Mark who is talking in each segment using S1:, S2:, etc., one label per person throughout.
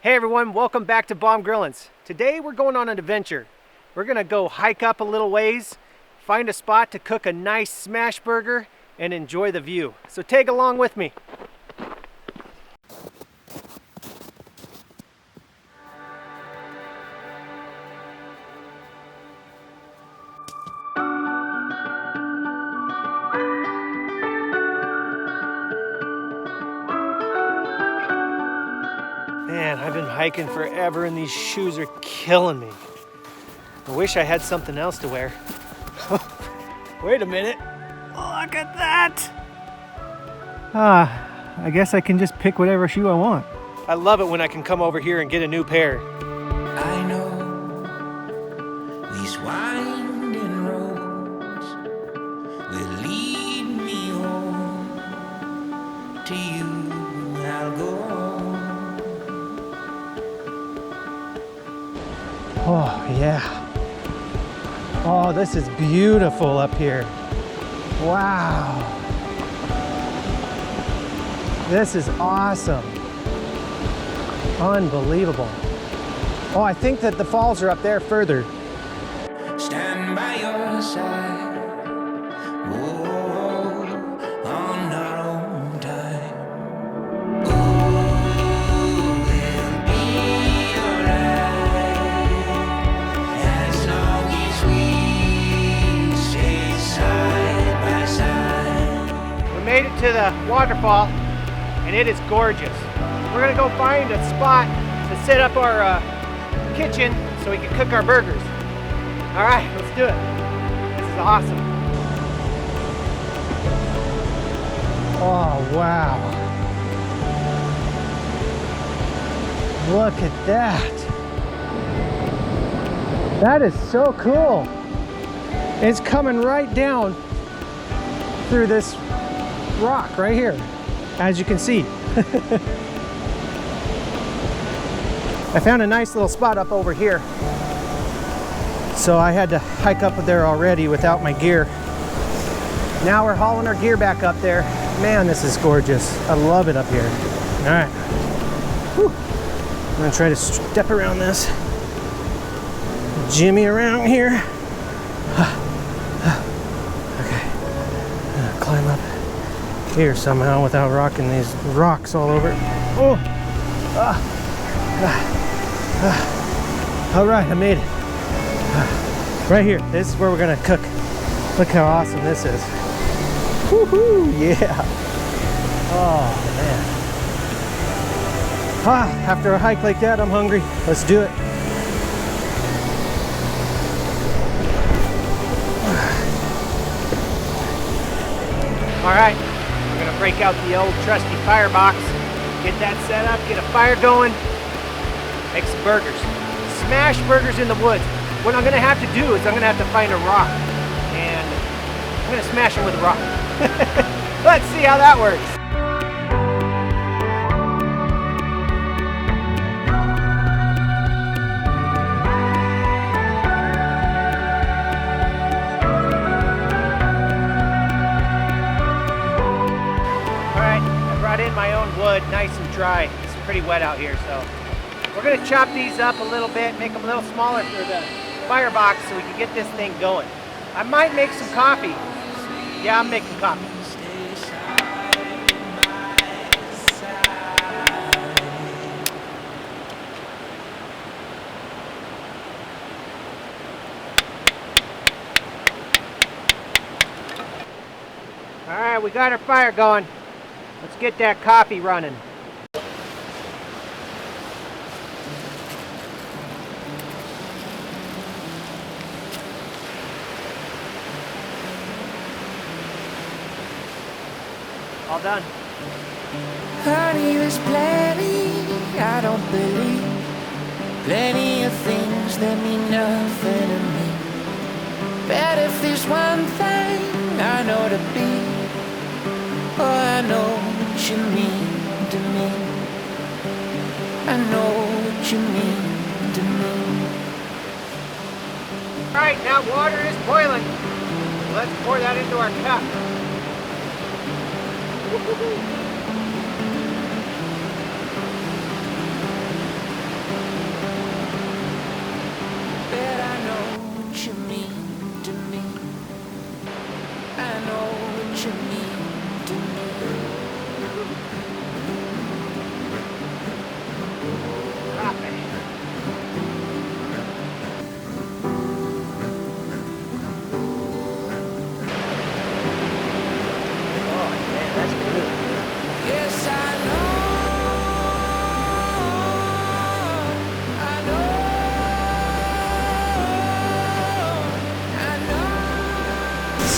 S1: Hey everyone, welcome back to Baum Grillinz. Today we're going on an adventure. We're gonna go hike up a little ways, find a spot to cook a nice smash burger, and enjoy the view. So tag along with me. Man, I've been hiking forever and these shoes are killing me. I wish I had something else to wear. Wait a minute. Look at that! I guess I can just pick whatever shoe I want. I love it when I can come over here and get a new pair.
S2: I know these winding roads will lead me home. To you I'll go.
S1: Oh, yeah. Oh, this is beautiful up here. Wow. This is awesome. Unbelievable. Oh, I think that the falls are up there further.
S2: Stand by your side. Oh, on our own time. Oh, we'll be alright as long as we stay side by side.
S1: We made it to the waterfall and it is gorgeous. We're gonna go find a spot to set up our kitchen so we can cook our burgers. All right, let's do it. This is awesome. Oh, wow. Look at that. That is so cool. It's coming right down through this rock right here, as you can see. I found a nice little spot up over here. So I had to hike up there already without my gear. Now we're hauling our gear back up there. Man, this is gorgeous. I love it up here. All right. Whew. I'm gonna try to step around this. Jimmy around here. Okay. I'm gonna climb up here somehow without rocking these rocks all over. Oh. All right, I made it. Right here, this is where we're gonna cook. Look how awesome this is. Woohoo, yeah. Oh man. After a hike like that, I'm hungry. Let's do it. All right, we're gonna break out the old trusty Firebox, get that set up, get a fire going, make some burgers. Smash burgers in the woods. What I'm gonna have to do is I'm gonna have to find a rock and I'm gonna smash them with a rock. Let's see how that works. All right, I brought in my own wood, nice and dry. It's pretty wet out here, so we're gonna chop these up a little bit, make them a little smaller for the firebox so we can get this thing going. I might make some coffee. Yeah, I'm making coffee. All right, we got our fire going. Let's get that coffee running. All done.
S2: Honey, there's plenty I don't believe. Plenty of things that mean nothing to me. But if there's one thing I know to be, oh, I know what you mean to me. I know what you mean to me.
S1: All right, now water is boiling. Let's pour that into our cup.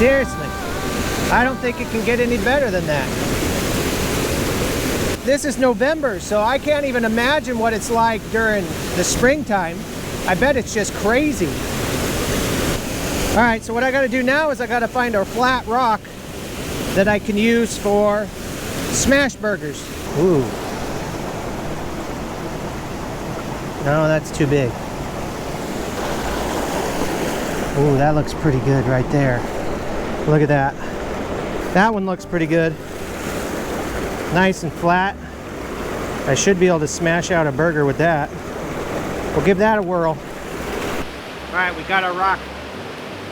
S1: Seriously, I don't think it can get any better than that. This is November, so I can't even imagine what it's like during the springtime. I bet it's just crazy. All right, so what I gotta do now is I gotta find a flat rock that I can use for Smashburgers. Ooh. No, that's too big. Ooh, that looks pretty good right there. Look at that. That one looks pretty good. Nice and flat. I should be able to smash out a burger with that. We'll give that a whirl. All right, we got our rock.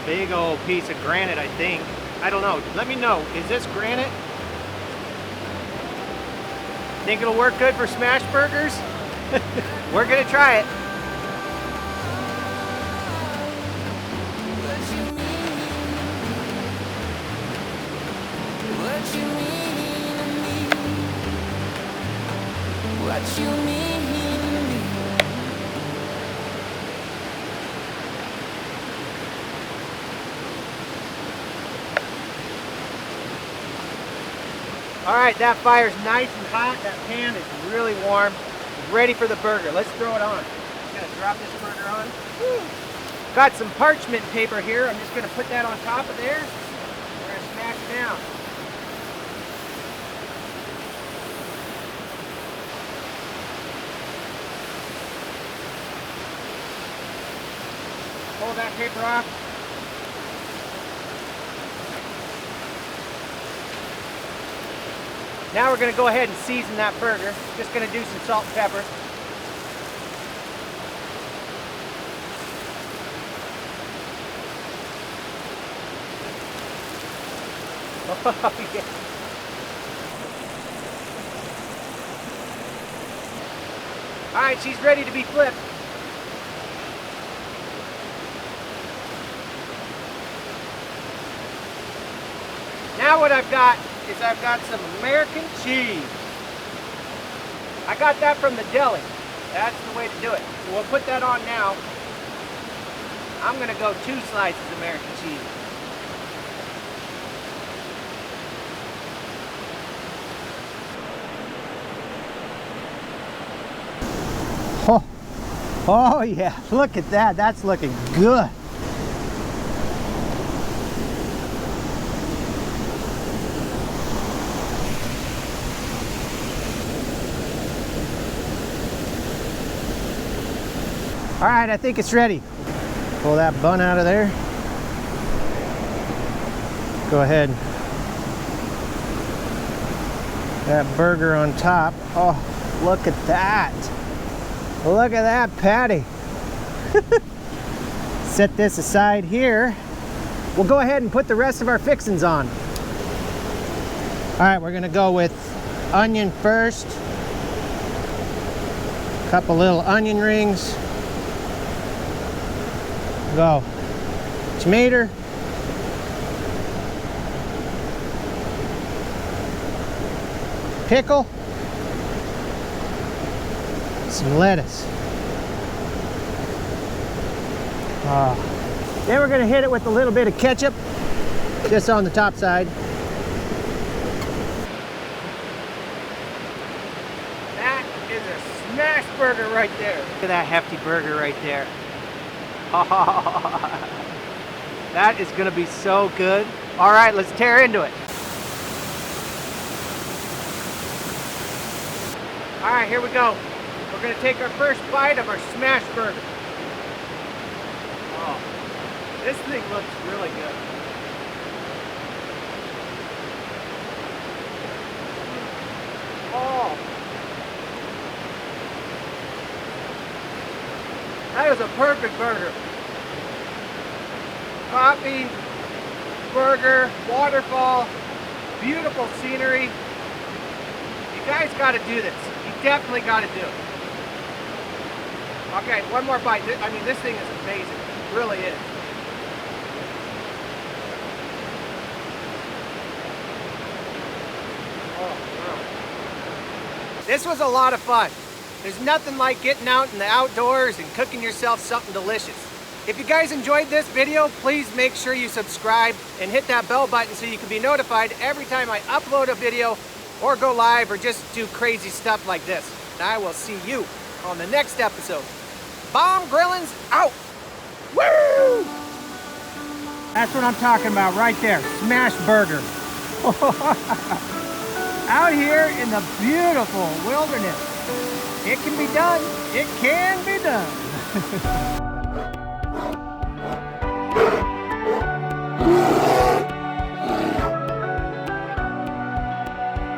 S1: Big old piece of granite, I think. I don't know. Let me know. Is this granite? Think it'll work good for Smashburgers? We're gonna try it.
S2: What you mean to me.
S1: All right, that fire's nice and hot. That pan is really warm. Ready for the burger. Let's throw it on. I'm gonna drop this burger on. Woo. Got some parchment paper here. I'm just gonna put that on top of there. We're gonna smash it down. Pull that paper off. Now we're going to go ahead and season that burger. Just going to do some salt and pepper. Oh, yeah. All right, she's ready to be flipped. Now what I've got is I've got some American cheese. I got that from the deli. That's the way to do it. So we'll put that on now. I'm gonna go 2 slices of American cheese. Oh yeah, look at that. That's looking good. All right, I think it's ready. Pull that bun out of there. Go ahead. That burger on top. Oh, look at that. Look at that patty. Set this aside here. We'll go ahead and put the rest of our fixings on. All right, we're gonna go with onion first. A couple little onion rings. Go tomato, pickle, some lettuce. Then we're going to hit it with a little bit of ketchup just on the top side. That is a smash burger right there. Look at that hefty burger right there. That is gonna be so good. All right, let's tear into it. All right, here we go. We're gonna take our first bite of our smash burger. Oh, this thing looks really good. Oh, that is a perfect burger. Coffee, burger, waterfall, beautiful scenery. You guys got to do this. You definitely got to do it. Okay, one more bite. I mean, this thing is amazing. It really is. Oh, wow. This was a lot of fun. There's nothing like getting out in the outdoors and cooking yourself something delicious. If you guys enjoyed this video, please make sure you subscribe and hit that bell button so you can be notified every time I upload a video or go live or just do crazy stuff like this. And I will see you on the next episode. Baum Grillin'z out! Woo! That's what I'm talking about right there. Smashburger. Out here in the beautiful wilderness. It can be done. It can be done.